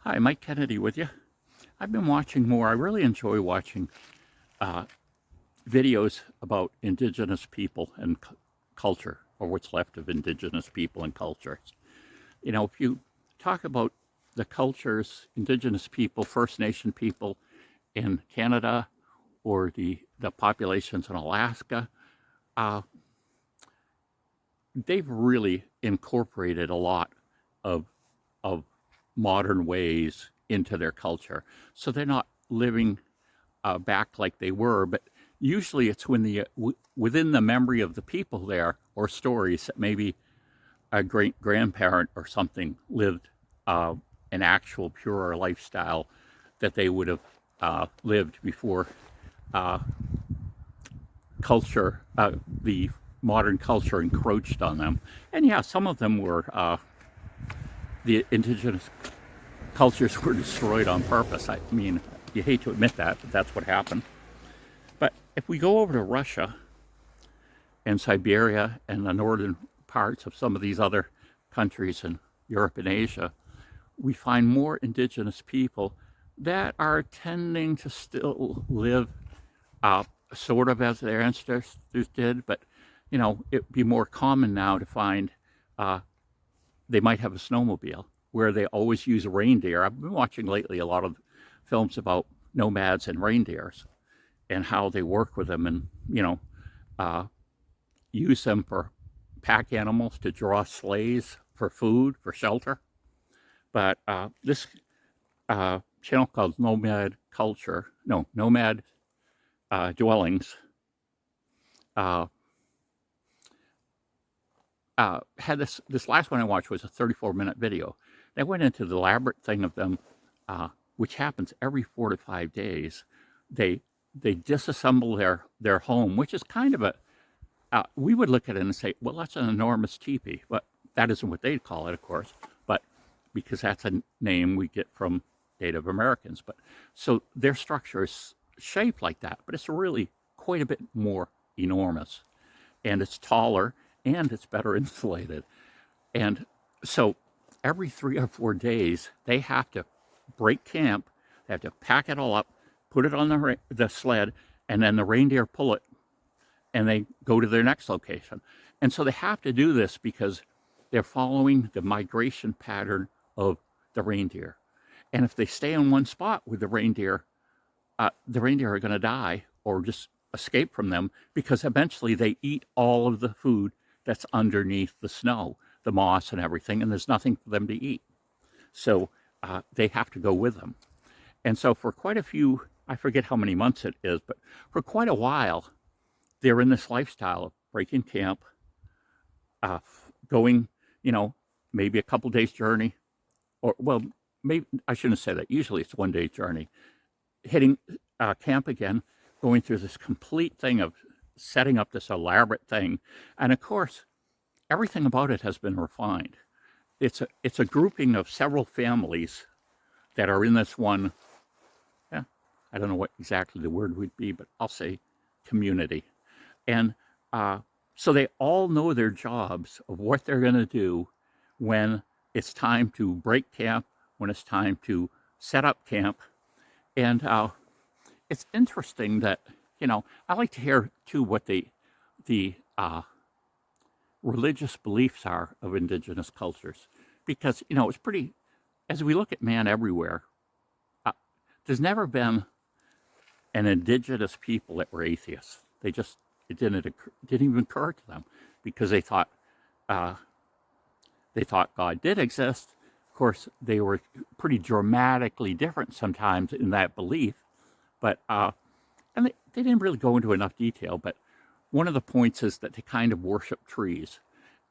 Hi, Mike Kennedy with you. I've been watching more. I really enjoy watching uh, videos about indigenous people and culture, or what's left of indigenous people and cultures. If you talk about the cultures, indigenous people, First Nation people in Canada, or the populations in Alaska, uh, they've really incorporated a lot of of modern ways into their culture. So they're not living back like they were, but usually it's when within the memory of the people there, or stories that maybe a great grandparent or something lived uh, an actual purer lifestyle that they would have lived before uh, culture, the modern culture encroached on them. And yeah, some of them were, the indigenous cultures were destroyed on purpose. I mean, you hate to admit that, but that's what happened. But if we go over to Russia and Siberia and the northern parts of some of these other countries in Europe and Asia, we find more indigenous people that are tending to still live uh, sort of as their ancestors did, but it'd be more common now to find uh, they might have a snowmobile where they always use reindeer. I've been watching lately a lot of films about nomads and reindeers and how they work with them, and uh, use them for pack animals, to draw sleighs for food, for shelter. But this channel called Nomad Culture, no, Nomad Dwellings, uh, had this last one I watched was a 34-minute video. They went into the elaborate thing of them, which happens every 4 to 5 days. They they disassemble their home, which is kind of a we would look at it and say, well, that's an enormous teepee, but that isn't what they'd call it, of course. But because that's a name we get from Native Americans, but so their structure is shaped like that, but it's really quite a bit more enormous, and it's taller, and it's better insulated. And so every 3 or 4 days, they have to break camp. They have to pack it all up, put it on the sled, and then the reindeer pull it, and they go to their next location. And so they have to do this because they're following the migration pattern of the reindeer. And if they stay in one spot with the reindeer are going to die or just escape from them, because eventually they eat all of the food that's underneath the snow, the moss and everything, and there's nothing for them to eat. So they have to go with them. And so for quite a few, I forget how many months it is, but for quite a while, they're in this lifestyle of breaking camp, uh, going, you know, maybe a couple days journey, or well, maybe I shouldn't say that. Usually it's 1 day journey, hitting camp again, going through this complete thing of setting up this elaborate thing, and of course, everything about it has been refined. It's a grouping of several families that are in this one. Yeah, I don't know what exactly the word would be, but I'll say community. And uh, so they all know their jobs of what they're going to do when it's time to break camp, when it's time to set up camp. And it's interesting that, I like to hear too what the religious beliefs are of indigenous cultures. Because, it's pretty, as we look at man everywhere, uh, there's never been an indigenous people that were atheists. It didn't even occur to them, because uh, they thought God did exist. Of course, they were pretty dramatically different sometimes in that belief, but and they didn't really go into enough detail. But one of the points is that they kind of worship trees,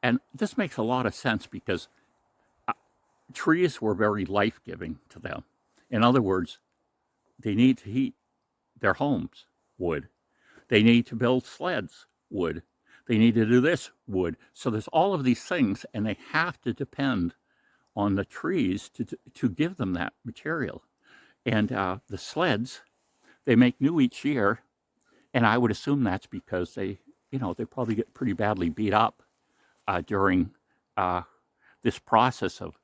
and this makes a lot of sense because uh, trees were very life giving to them. In other words, they need to heat their homes, wood. They need to build sleds, wood. They need to do this, wood. So there's all of these things, and they have to depend on the trees to give them that material. And the sleds, they make new each year, and I would assume that's because they probably get pretty badly beat up during uh, this process of,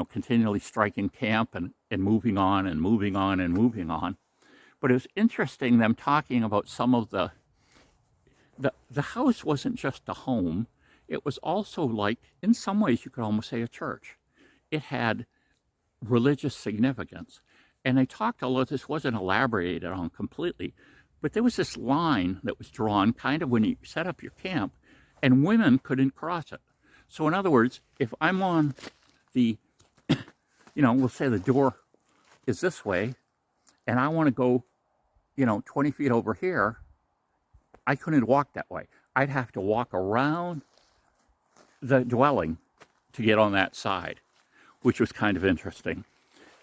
continually striking camp and moving on and moving on and moving on. But it was interesting them talking about some of the house wasn't just a home. It was also like, in some ways, you could almost say a church. It had religious significance. And they talked, although this wasn't elaborated on completely, but there was this line that was drawn kind of when you set up your camp, and women couldn't cross it. So in other words, if I'm on the, we'll say the door is this way, and I want to go, 20 feet over here, I couldn't walk that way. I'd have to walk around the dwelling to get on that side, which was kind of interesting.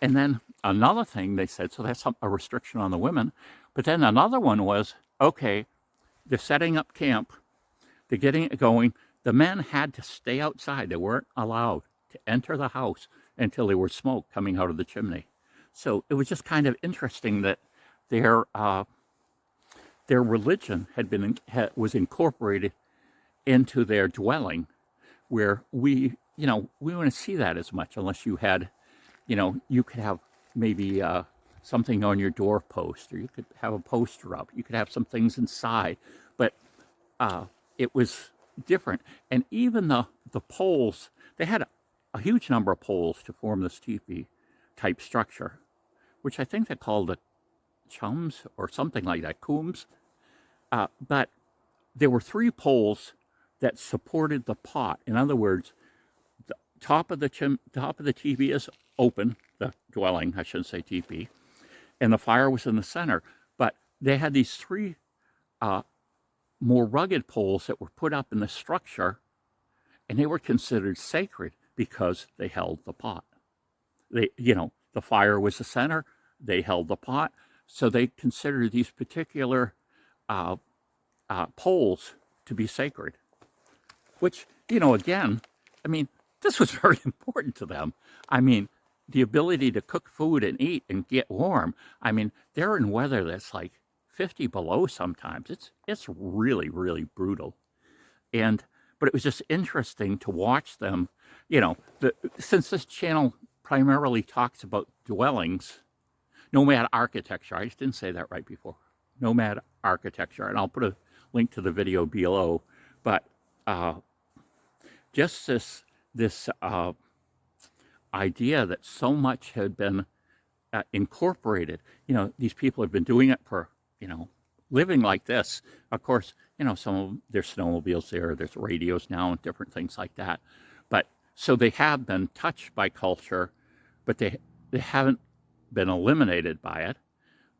And then another thing they said, so that's a restriction on the women, but then another one was, okay, they're setting up camp, they're getting it going, the men had to stay outside. They weren't allowed to enter the house until there was smoke coming out of the chimney. So it was just kind of interesting that their religion was incorporated into their dwelling, where we wouldn't see that as much unless you had, you could have maybe something on your doorpost, or you could have a poster up, you could have some things inside, but it was different. And even the poles, they had a huge number of poles to form this teepee type structure, which I think they called the chums or something like that, cooms. But there were 3 poles that supported the pot. In other words, the top of the teepee is open, the dwelling, I shouldn't say teepee, and the fire was in the center. But they had these 3 more rugged poles that were put up in the structure, and they were considered sacred because they held the pot. The fire was the center, they held the pot, so they considered these particular poles to be sacred. Which, again, this was very important to them. The ability to cook food and eat and get warm. They're in weather that's like 50 below sometimes. It's really, really brutal. But it was just interesting to watch them, since this channel primarily talks about dwellings, nomad architecture. I just didn't say that right before. Nomad architecture, and I'll put a link to the video below. But just this idea that so much had been incorporated. These people have been doing it for, living like this. Of course, some of them, there's snowmobiles there's radios now and different things like that. But so they have been touched by culture, but they haven't been eliminated by it.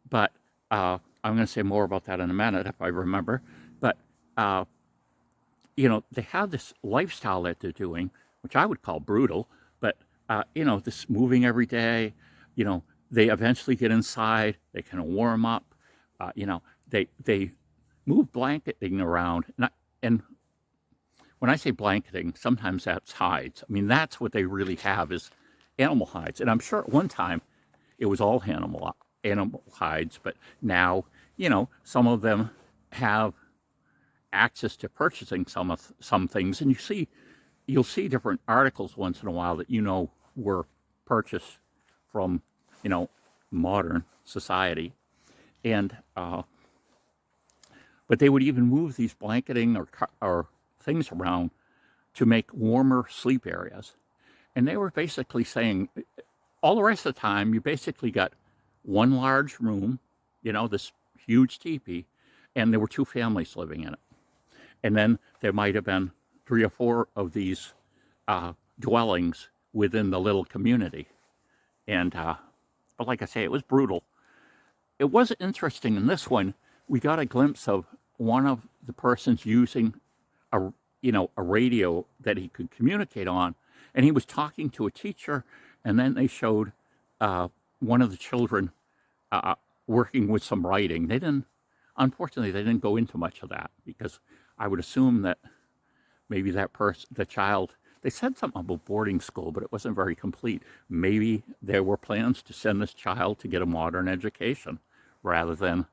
But I'm going to say more about that in a minute if I remember. But they have this lifestyle that they're doing, which I would call brutal, but this moving every day, they eventually get inside, they kind of warm up, they move blanketing around. And when I say blanketing, sometimes that's hides. That's what they really have, is animal hides. And I'm sure at one time it was all animal hides, but now, some of them have access to purchasing some things, and you'll see different articles once in a while that were purchased from modern society, and but they would even move these blanketing or things around to make warmer sleep areas. And they were basically saying all the rest of the time you basically got one large room, this huge teepee, and there were 2 families living in it. And then there might have been 3 or 4 of these dwellings within the little community. And but like I say, it was brutal. It was interesting in this one. We got a glimpse of one of the persons using a radio that he could communicate on, and he was talking to a teacher. And then they showed one of the children working with some writing. Unfortunately, they didn't go into much of that, because I would assume that maybe the child, they said something about boarding school, but it wasn't very complete. Maybe there were plans to send this child to get a modern education rather than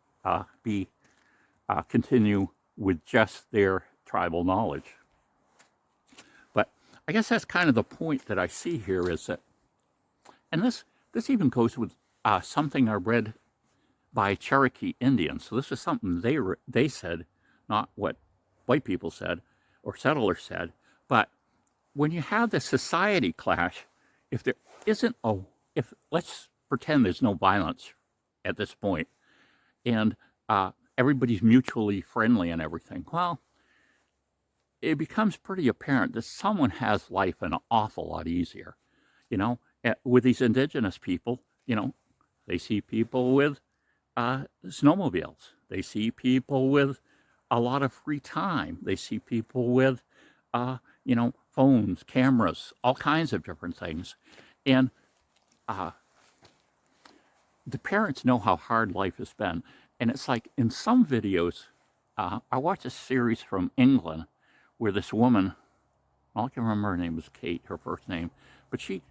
continue with just their tribal knowledge. But I guess that's kind of the point that I see here, is that and this even goes with something I read by Cherokee Indians. So this is something they said, not what white people said or settlers said. But when you have the society clash, if there isn't a, if let's pretend there's no violence at this point, and everybody's mutually friendly and everything, well, it becomes pretty apparent that someone has life an awful lot easier. You know, with these indigenous people, you know, they see people with snowmobiles. They see people with a lot of free time. They see people with, you know, phones, cameras, all kinds of different things. And the parents know how hard life has been. And it's like in some videos, I watched a series from England where this woman, all I can remember her name was Kate, her first name, but she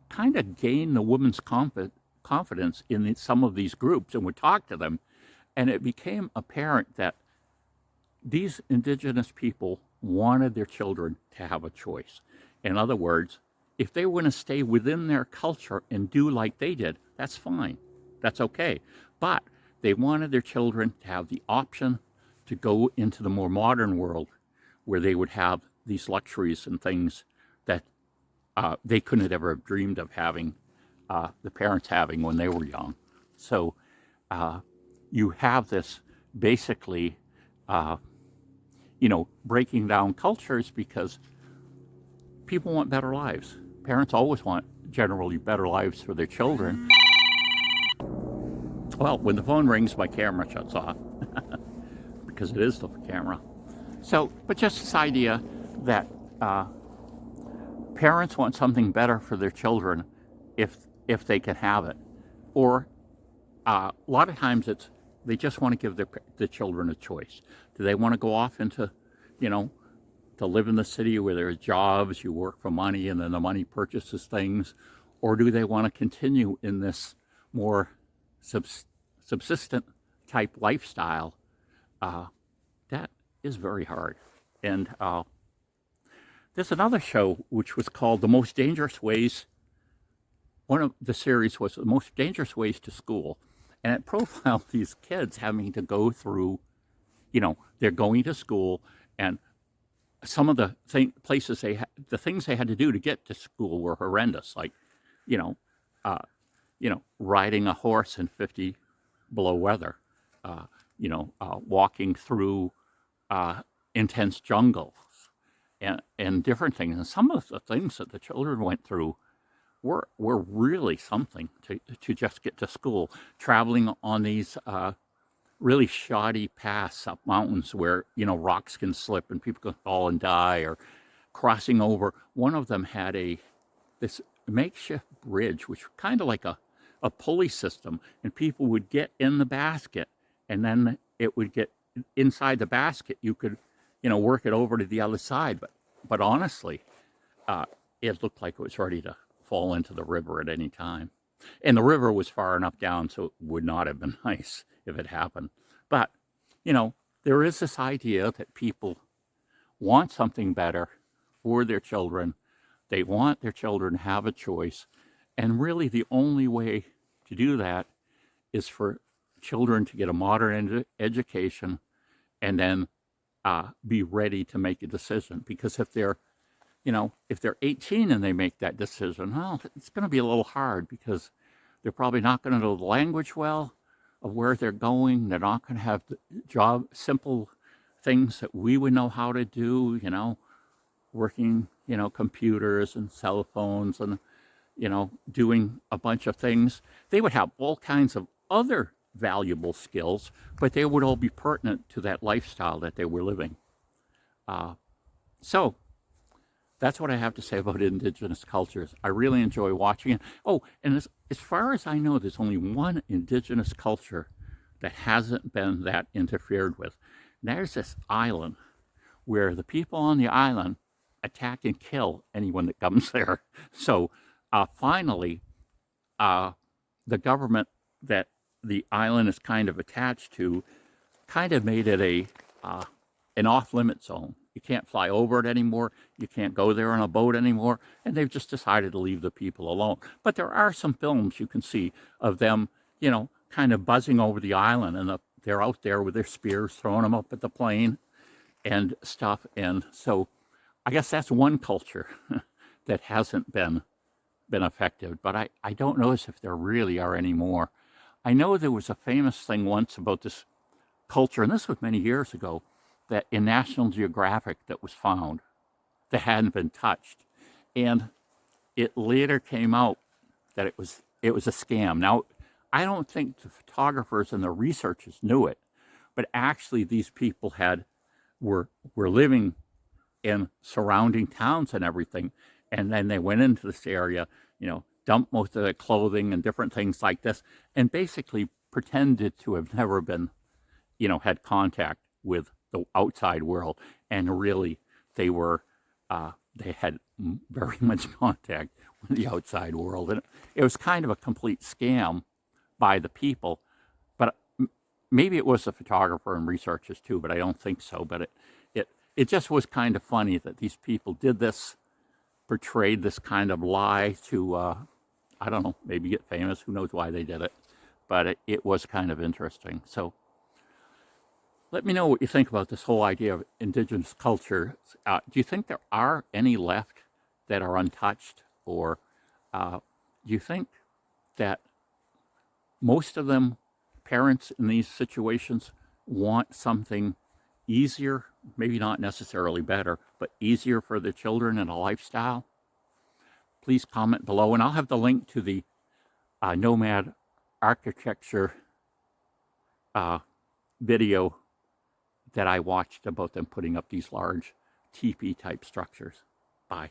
kind of gained the woman's confidence in some of these groups and would talk to them. And it became apparent that these indigenous people wanted their children to have a choice. In other words, if they want to stay within their culture and do like they did, that's fine. That's okay. But they wanted their children to have the option to go into the more modern world where they would have these luxuries and things that they couldn't have ever dreamed of having, the parents having when they were young. So you have this basically, you know, breaking down cultures because people want better lives. Parents always want generally better lives for their children. Well, when the phone rings, my camera shuts off because it is the camera. So, but just this idea that parents want something better for their children if they can have it. Or a lot of times it's they just want to give the children a choice. Do they want to go off into, you know, to live in the city where there's jobs, you work for money, and then the money purchases things? Or do they want to continue in this more subsistent type lifestyle? That is very hard. And there's another show which was called The Most Dangerous Ways. One of the series was The Most Dangerous Ways to School. And it profiled these kids having to go through, you know, they're going to school, and some of the places the things they had to do to get to school were horrendous. Like, you know, riding a horse in 50 below weather, walking through intense jungles and different things. And some of the things that the children went through were really something to just get to school. Traveling on these really shoddy paths up mountains where, you know, rocks can slip and people can fall and die, or crossing over. One of them had this makeshift bridge, which was kind of like a pulley system, and people would get in the basket, and then it would get inside the basket. You could, you know, work it over to the other side. But honestly, it looked like it was ready to fall into the river at any time. And the river was far enough down, so it would not have been nice if it happened. But, you know, there is this idea that people want something better for their children. They want their children to have a choice. And really the only way to do that is for children to get a modern education and then be ready to make a decision. Because if they're 18 and they make that decision, well, it's going to be a little hard because they're probably not going to know the language well of where they're going. They're not going to have the simple things that we would know how to do, you know, working, you know, computers and cell phones and, you know, doing a bunch of things. They would have all kinds of other valuable skills, but they would all be pertinent to that lifestyle that they were living. So that's what I have to say about indigenous cultures. I really enjoy watching it. Oh, and as far as I know, there's only one indigenous culture that hasn't been that interfered with. And there's this island where the people on the island attack and kill anyone that comes there. So finally, the government that the island is kind of attached to kind of made it an off-limit zone. You can't fly over it anymore. You can't go there on a boat anymore. And they've just decided to leave the people alone. But there are some films you can see of them, kind of buzzing over the island, and they're out there with their spears, throwing them up at the plane and stuff. And so I guess that's one culture that hasn't been affected, but I don't know if there really are any more. I know there was a famous thing once about this culture, and this was many years ago, that in National Geographic that was found that hadn't been touched. And it later came out that it was a scam. Now, I don't think the photographers and the researchers knew it, but actually these people were living in surrounding towns and everything, and then they went into this area, dumped most of their clothing and different things like this, and basically pretended to have never been, had contact with the outside world, and really they had very much contact with the outside world, and it was kind of a complete scam by the people. But maybe it was the photographer and researchers too, but I don't think so. But it just was kind of funny that these people did this, portrayed this kind of lie to, I don't know, maybe get famous. Who knows why they did it? But it was kind of interesting. So let me know what you think about this whole idea of indigenous culture. Do you think there are any left that are untouched? Or do you think that most of them, parents in these situations, want something easier, maybe not necessarily better, but easier for the children in a lifestyle? Please comment below, and I'll have the link to the nomad architecture video that I watched about them putting up these large teepee type structures. Bye.